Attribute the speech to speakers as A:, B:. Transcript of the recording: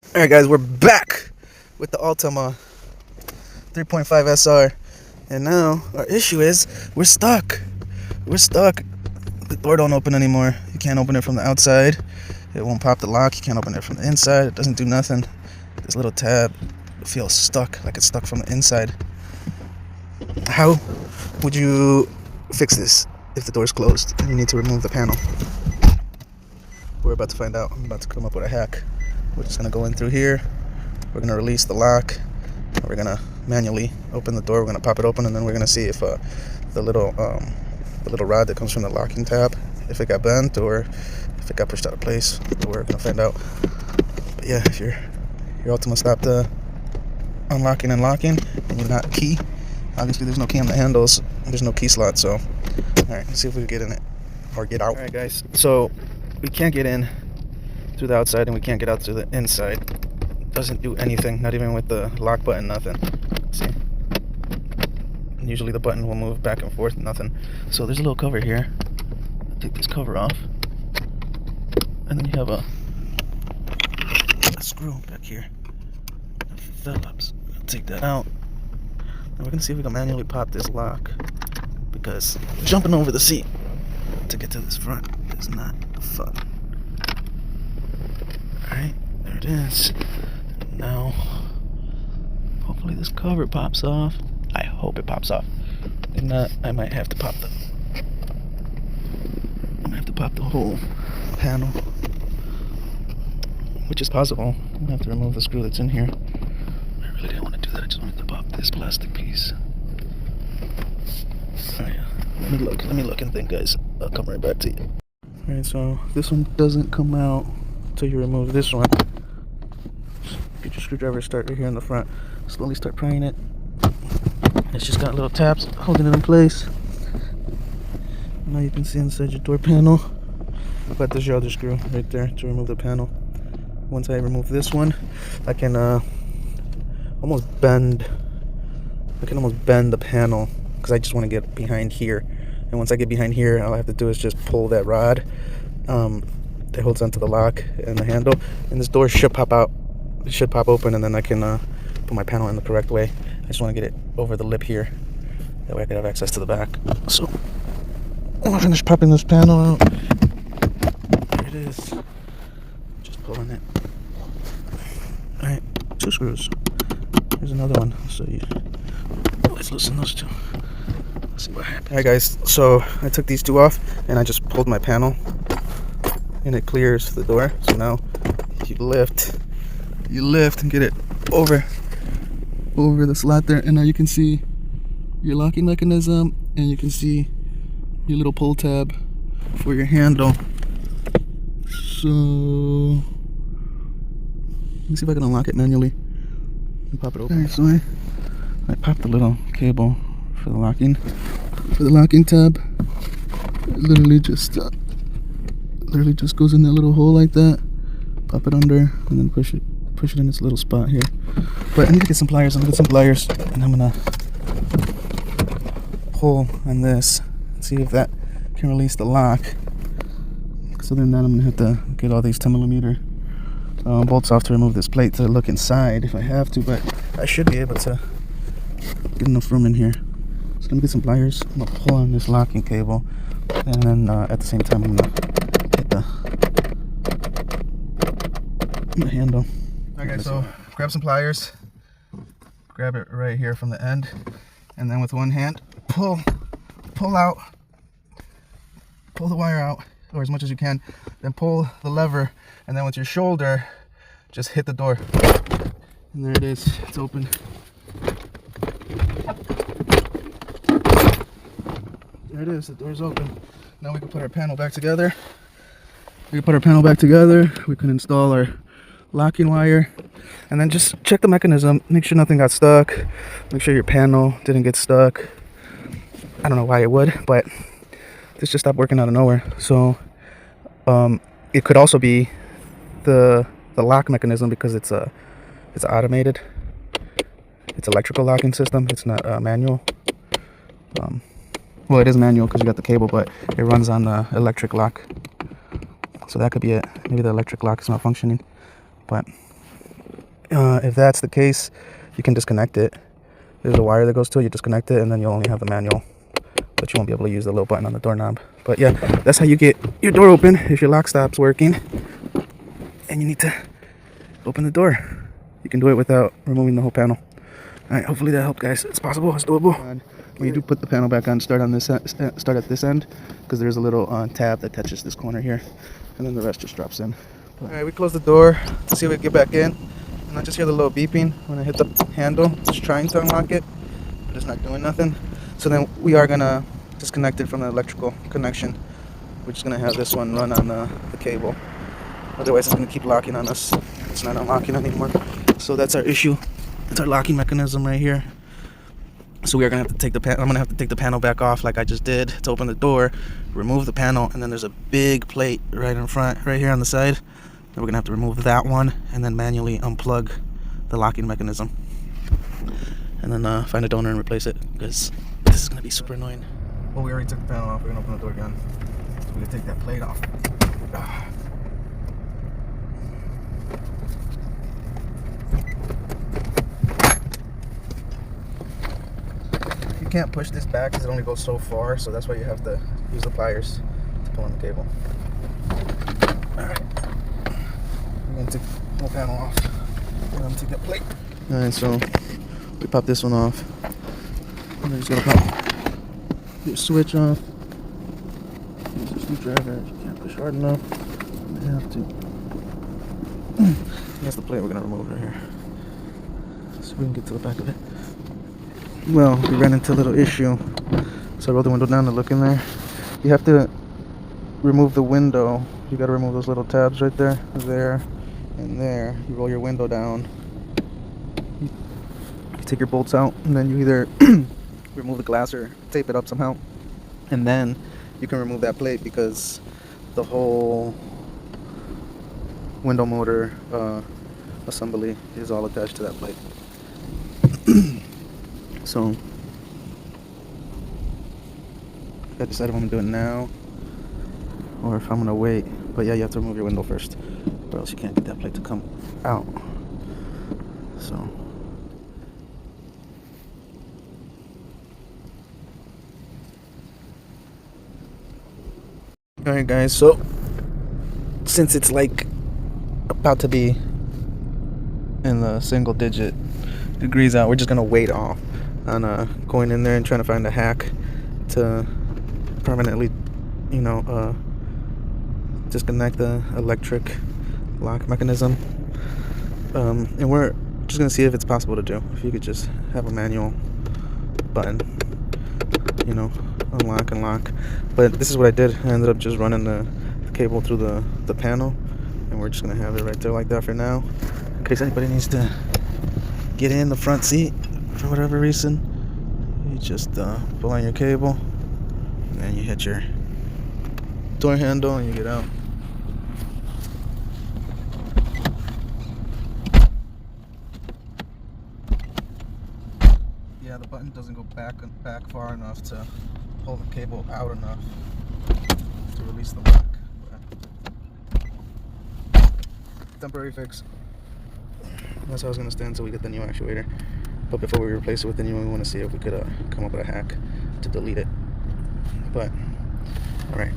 A: Alright guys, we're back with the Altima 3.5 SR. And now our issue is we're stuck. The door don't open anymore. You can't open it from the outside. It won't pop the lock. You can't open it from the inside. It doesn't do nothing. This little tab feels stuck, like it's stuck from the inside. How would you fix this if the door's closed and you need to remove the panel? We're about to find out. I'm about to come up with a hack. We're just gonna go in through here. We're gonna release the lock. We're gonna manually open the door. We're gonna pop it open, and then we're gonna see if the little rod that comes from the locking tab, if it got bent or if it got pushed out of place. We're gonna find out. But yeah, if your Altima stopped unlocking and locking, and you're not key. Obviously, there's no key on the handles. There's no key slot. So, all right, let's see if we can get in it or get out. All right, guys. So we can't get in through the outside, and we can't get out through the inside. Doesn't do anything, not even with the lock button, nothing. See? Usually the button will move back and forth, nothing. So there's a little cover here. Take this cover off, and then you have a screw back here. Phillips. Take that out. And we're gonna see if we can manually pop this lock, because jumping over the seat to get to this front is not fun. Alright, there it is. Now, hopefully this cover pops off. I hope it pops off. If not, I might have to pop the whole panel, which is possible. I'm gonna have to remove the screw that's in here. I really didn't want to do that. I just wanted to pop this plastic piece. Oh yeah. Let me look and think, guys. I'll come right back to you. Alright, so this one doesn't come out until you remove this one. Get your screwdriver, start right here in the front. Slowly start prying it. It's just got little tabs holding it in place. Now you can see inside your door panel. But there's your other screw right there to remove the panel. Once I remove this one, I can almost bend the panel, because I just want to get behind here. And once I get behind here, all I have to do is just pull that rod that holds onto the lock and the handle, and this door should pop out. It should pop open, and then I can put my panel in the correct way. I just want to get it over the lip here. That way I can have access to the back. So I'm gonna finish popping this panel out. There it is. Just pulling it. Alright, 2 screws. Here's another one. So let's loosen those 2. Let's see what happens. Alright guys, so I took these 2 off and I just pulled my panel, and it clears the door. So now you lift and get it over the slot there, and now you can see your locking mechanism, and you can see your little pull tab for your handle. So let me see if I can unlock it manually and pop it open. Alright, so I popped the little cable for the locking tab. It literally just goes in that little hole like that. Pop it under and then push it in this little spot here. But I need to get some pliers. I'm gonna get some pliers, and I'm gonna pull on this and see if that can release the lock. So then I'm gonna have to get all these 10mm bolts off to remove this plate to look inside if I have to, but I should be able to get enough room in here. So let me get some pliers. I'm gonna pull on this locking cable, and then at the same time I'm gonna hit the handle. Okay, so grab some pliers, grab it right here from the end, and then with one hand pull the wire out, or as much as you can, then pull the lever, and then with your shoulder just hit the door, and there it is. It's open. There it is. The door's open. Now we can put our panel back together. We can install our locking wire, and then just check the mechanism, make sure nothing got stuck, make sure your panel didn't get stuck. I don't know why it would, but this just stopped working out of nowhere. So it could also be the lock mechanism, because it's automated. It's electrical locking system. It's not manual. Well, it is manual because you got the cable, but it runs on the electric lock. So that could be it. Maybe the electric lock is not functioning. But If that's the case, you can disconnect it. There's a wire that goes to it. You disconnect it, and then you'll only have the manual, but you won't be able to use the little button on the doorknob. But yeah, that's how you get your door open if your lock stops working and you need to open the door. You can do it without removing the whole panel. All right, hopefully that helped, guys. It's possible. It's doable. When you do put the panel back on, start at this end, because there's a little tab that touches this corner here, and then the rest just drops in. All right, we close the door to see if we can get back in, and I just hear the little beeping when I hit the handle. It's trying to unlock it, but it's not doing nothing. So then we are gonna disconnect it from the electrical connection. We're just gonna have this one run on the cable. Otherwise, it's gonna keep locking on us. It's not unlocking anymore. So that's our issue. It's our locking mechanism right here. So we are gonna have to take I'm gonna have to take the panel back off like I just did to open the door, remove the panel, and then there's a big plate right in front, right here on the side. Then we're gonna have to remove that one and then manually unplug the locking mechanism. And then find a donor and replace it, because this is gonna be super annoying. Well, we already took the panel off. We're gonna open the door again. So we're gonna take that plate off. You can't push this back because it only goes so far, so that's why you have to use the pliers to pull on the cable. Alright. We're gonna take the whole panel off. We're gonna take that plate. Alright, so we pop this one off. And then just gotta pop your switch off. Use a screwdriver. You can't push hard enough. You have to. That's the plate we're gonna remove right here. So we can get to the back of it. Well, we ran into a little issue. So I rolled the window down to look in there. You have to remove the window. You gotta remove those little tabs right there, and there. You roll your window down. You take your bolts out, and then you either remove the glass or tape it up somehow. And then you can remove that plate, because the whole window motor assembly is all attached to that plate. So I gotta decide if I'm gonna do it now or if I'm gonna wait. But yeah, you have to remove your window first, or else you can't get that plate to come out. So alright guys, so since it's like about to be in the single digit degrees out, we're just gonna wait off on going in there and trying to find a hack to permanently, disconnect the electric lock mechanism. And we're just gonna see if it's possible to do. If you could just have a manual button, unlock and lock. But this is what I did. I ended up just running the cable through the panel, and we're just gonna have it right there like that for now, in case anybody needs to get in the front seat for whatever reason. You just pull on your cable, and then you hit your door handle and you get out. Yeah, the button doesn't go back far enough to pull the cable out enough to release the lock. Temporary fix. That's how it's gonna stand until we get the new actuator. But before we replace it with the new one, we want to see if we could come up with a hack to delete it. But all right.